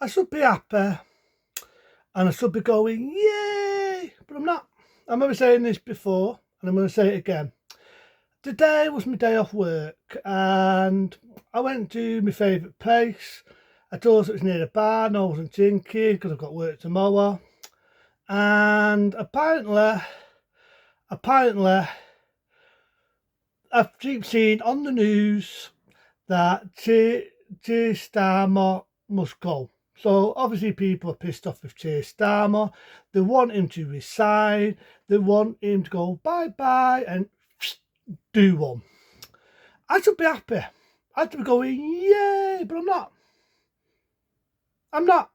I should be happy and I should be going, yay, but I'm not. I remember saying this before and I'm going to say it again. Today was my day off work and I went to my favourite place. I told us it was near the bar and I wasn't drinking because I've got work tomorrow. And apparently, I've keep seeing on the news that Keir Starmer must go. So obviously people are pissed off with Keir Starmer. They want him to resign. They want him to go bye-bye and do one. I should be happy. I should be going, yay, but I'm not. I'm not.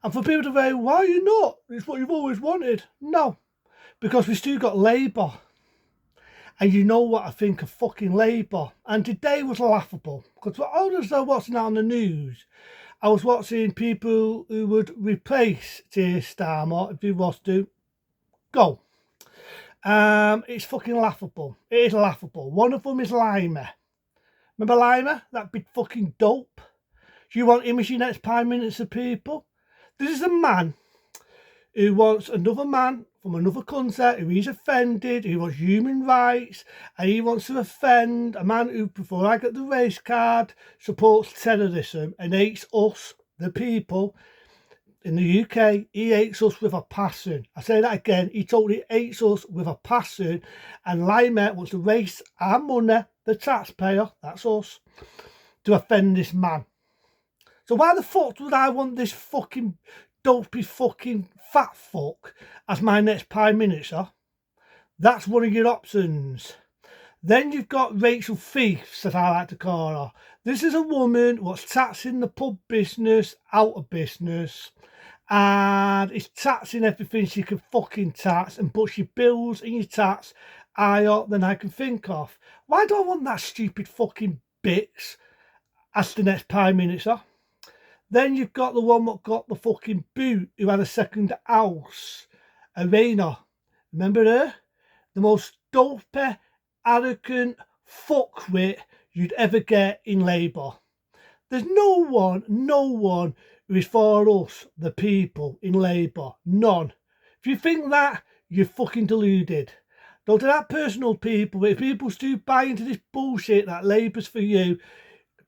And for people to say, why are you not? It's what you've always wanted. No, because we've still got Labour. And you know what I think of fucking Labour. And today was laughable. Because I was watching that on the news. I was watching people who would replace Keir Starmer if he was to go. It's fucking laughable. It is laughable. One of them is Lima. Remember Lima? That big fucking dope. Do you want him as your next Prime Minister, people? This is a man who wants another man from another country who he's offended, who wants human rights, and he wants to offend a man who, before I get the race card, supports terrorism and hates us, the people in the UK. He hates us with a passion. I say that again, he totally hates us with a passion, and Lima wants to waste our money, the taxpayer, that's us, to offend this man. So why the fuck would I want this fucking dopey fucking fat fuck as my next Prime Minister? That's one of your options. Then you've got Rachel Thieves, as I like to call her. This is a woman what's taxing the pub business out of business and is taxing everything she can fucking tax and puts your bills in your tax higher than I can think of. Why do I want that stupid fucking bitch as the next Prime Minister? Then you've got the one that got the fucking boot who had a second house, Arena. Remember her? The most dopey, arrogant fuckwit you'd ever get in Labour. There's no one who is for us, the people, in Labour. None. If you think that, you're fucking deluded. Don't do that personal, people. If people still buy into this bullshit that Labour's for you,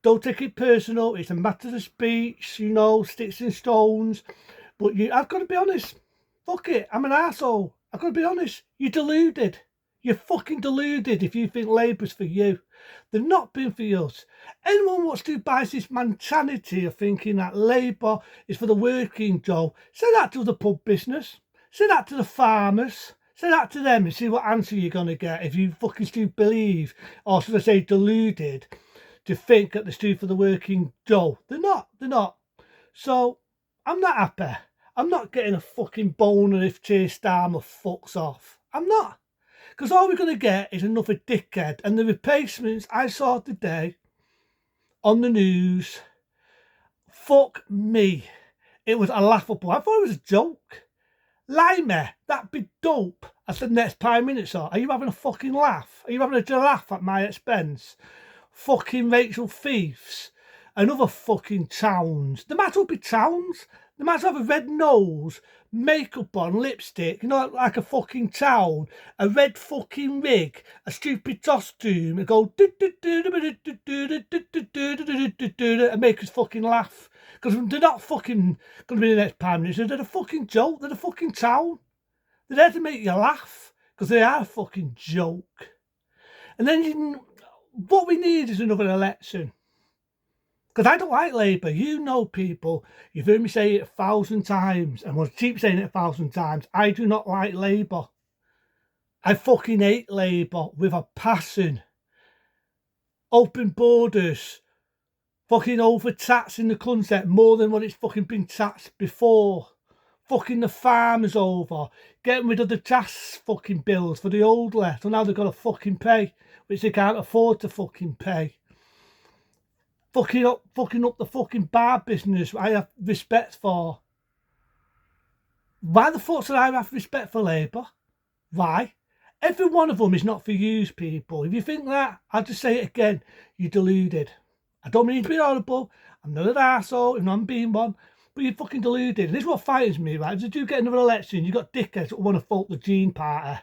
don't take it personal. It's a matter of speech, you know, sticks and stones. But I've got to be honest. Fuck it. I'm an arsehole. I've got to be honest. You're deluded. You're fucking deluded if you think Labour's for you. They've not been for us. Anyone wants to buy this mentality of thinking that Labour is for the working Joe, say that to the pub business. Say that to the farmers. Say that to them and see what answer you're going to get if you fucking still believe, or should I say deluded, to think that they're still for the working Joe. They're not. So I'm not happy. I'm not getting a fucking boner if Keir Starmer fucks off. I'm not. Because all we're going to get is another dickhead. And the replacements I saw today on the news, fuck me. It was a laughable. I thought it was a joke. Lima, that big dope, as the next Prime Minister. Are you having a fucking laugh? Are you having a giraffe at my expense? Fucking Rachel Thieves. Another fucking Towns. The matter will be Towns. The matter have a red nose, makeup on, lipstick, you know, like a fucking town, a red fucking wig, a stupid costume, and go and make us fucking laugh. Because they're not fucking going to be the next Prime Minister. They're a fucking joke. They're a fucking town. They're there to make you laugh because they are a fucking joke. And then what we need is another election. Because I don't like Labour. You know, people, you've heard me say it 1,000 times, and we'll keep saying it 1,000 times. I do not like Labour. I fucking hate Labour with a passion. Open borders. Fucking overtaxing the concept more than what it's fucking been taxed before. Fucking the farmers over. Getting rid of the gas fucking bills for the old left. So now they've got to fucking pay, which they can't afford to fucking pay. Fucking up the fucking bar business I have respect for. Why the fuck should I have respect for Labour? Why? Every one of them is not for you, people. If you think that, I'll just say it again. You're deluded. I don't mean to be horrible. I'm not an arsehole, if I'm being one. But you're fucking deluded. This is what frightens me, right? If you do get another election, you've got dickheads that want to vote the Green Party.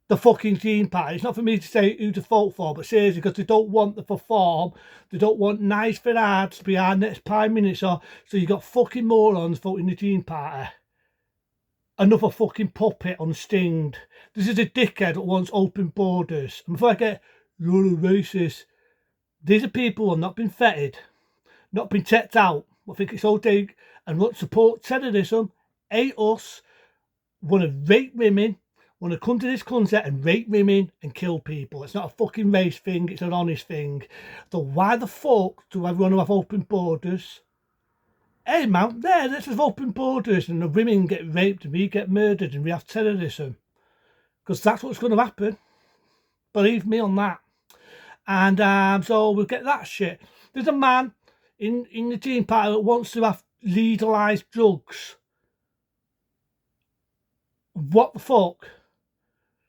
The fucking Green Party. It's not for me to say who to vote for, but seriously, because they don't want the reform, they don't want nice Farage to be our next Prime Minister, so you got fucking morons voting the Green Party. Another fucking puppet on Stinged. This is a dickhead that wants open borders. And before I get, you're a racist, these are people who have not been fettered, not been checked out, I think it's all day, and want to support terrorism, hate us, want to rape women, want to come to this country and rape women and kill people. It's not a fucking race thing, it's an honest thing. So why the fuck do I want to have open borders? Hey man, let's have open borders and the women get raped and we get murdered and we have terrorism. Because that's what's going to happen. Believe me on that. And so we'll get that shit. There's a man in the Green Party that wants to have legalised drugs. What the fuck?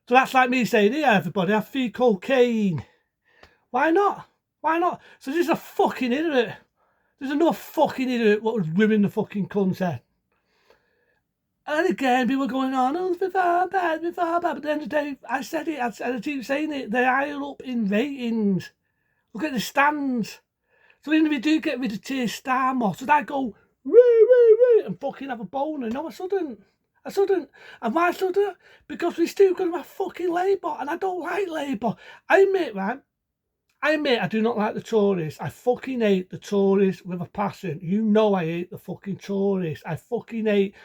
So that's like me saying, yeah, everybody, have free cocaine. Why not? Why not? So this is a fucking idiot. There's enough fucking idiot what was ruining the fucking country. And again, people going on, oh, it's before bad. But at the end of the day, I said it, I keep saying it, they're higher up in ratings. Look at the stands. So even if you do get rid of Keir Starmer, should I go, woo, and fucking have a boner? No, I shouldn't. And why should I? Because we're still going to have fucking Labour, and I don't like Labour. I admit, I do not like the Tories. I fucking hate the Tories with a passion. You know I hate the fucking Tories. I fucking hate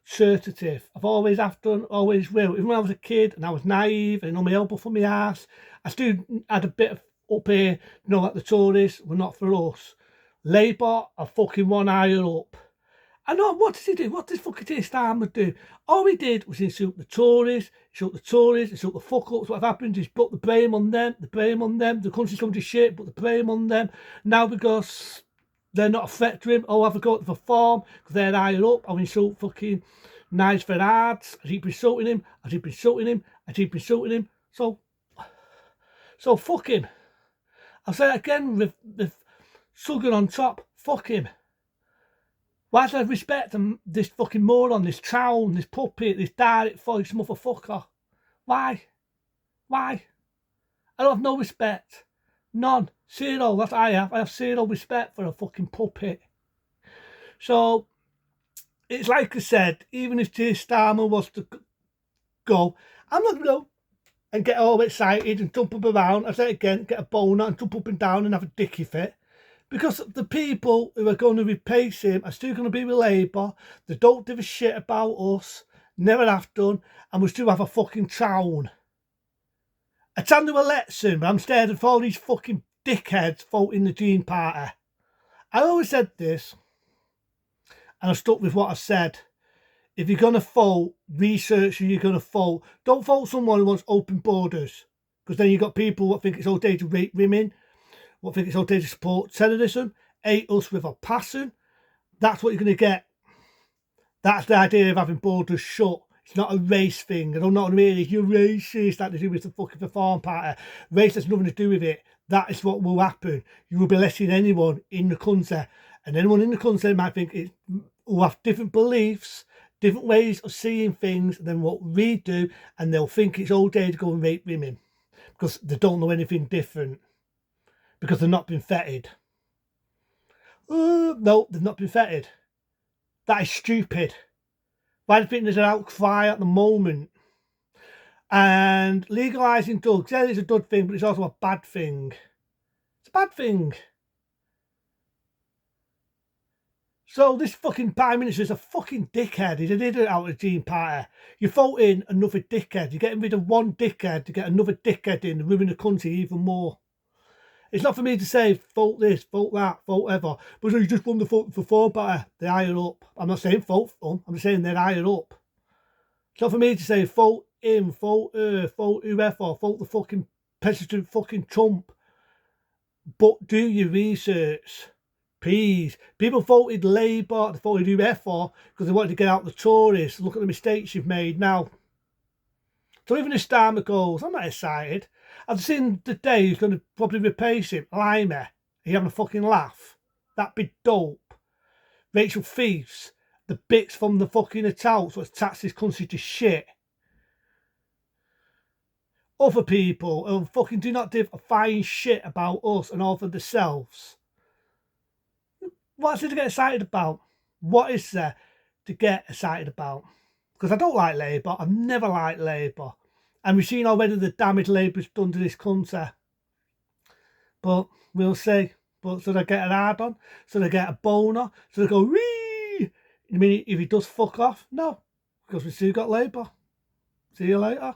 certitude. I've always have done, always will. Even when I was a kid and I was naive and on my elbow for my ass, I still had a bit of up here, that the Tories were not for us. Labour are fucking one higher up. I know, what does he do? What does fucking Keir Starmer do? All he did was insult the Tories, insult the fuck-ups. What happened is put the blame on them, the country's come to shit, put the blame on them. Now because they're not a threat to him, have a go to reform, because they're higher up, I'll insult fucking Nigel Farage, I keep insulting him. So fuck him. I'll say it again with sugar on top, fuck him. Why should I respect this fucking moron, this clown, this puppet, this direct voice motherfucker? Why? I don't have no respect. None. Zero. That's what I have. I have zero respect for a fucking puppet. So, it's like I said, even if Keir Starmer was to go, I'm not going to go and get all excited and jump up around. I say it again, get a boner and jump up and down and have a dicky fit. Because the people who are going to replace him are still going to be with Labour. They don't give a shit about us. Never have done. And we still have a fucking town. A time to election, but I'm scared of all these fucking dickheads voting the Green Party. I always said this, and I stuck with what I said. If you're going to vote, research who you're going to vote. Don't vote someone who wants open borders. Because then you've got people that think it's okay to rape women. What think it's okay to support terrorism, hate us with a passion. That's what you're going to get. That's the idea of having borders shut. It's not a race thing. I don't know what I mean. If you're racist, that to do with the fucking Reform Party. Race has nothing to do with it. That is what will happen. You will be letting anyone in the country. And anyone in the country might think it will have different beliefs, different ways of seeing things than what we do. And they'll think it's okay to go and rape women. Because they don't know anything different. Because they've not been fettered. No, they've not been fettered. That is stupid. Why do you think there's an outcry at the moment? And legalising drugs, yeah, it's a good thing, but it's also a bad thing. It's a bad thing. So this fucking Prime Minister is a fucking dickhead. He's an idiot out of the Green Party. You're voting another dickhead. You're getting rid of one dickhead to get another dickhead in and ruin the country even more. It's not for me to say, vote this, vote that, vote ever. But you just won the vote for Reform Party. They're higher up. I'm not saying vote for them. I'm just saying they're higher up. It's not for me to say, vote him, vote her, vote whoever, vote the fucking President fucking Trump. But do your research. Please. People voted Labour, they voted whoever, because they wanted to get out the Tories. Look at the mistakes you've made now. So even if Starmer goes, I'm not excited. I've seen the day he's going to probably replace him. Limey. Are you having a fucking laugh? That'd be dope. Rachel thieves the bits from the fucking attacks, what's taxed this country to shit. Other people who fucking do not give a flying shit about us and all for themselves. What's there to get excited about? What is there to get excited about? Because I don't like Labour. I've never liked Labour. And we've seen already the damage Labour's done to this country. But we'll see. But should I get an hard on? Should I get a boner? Should I go, wee? I mean, if he does fuck off? No. Because we still got Labour. See you later.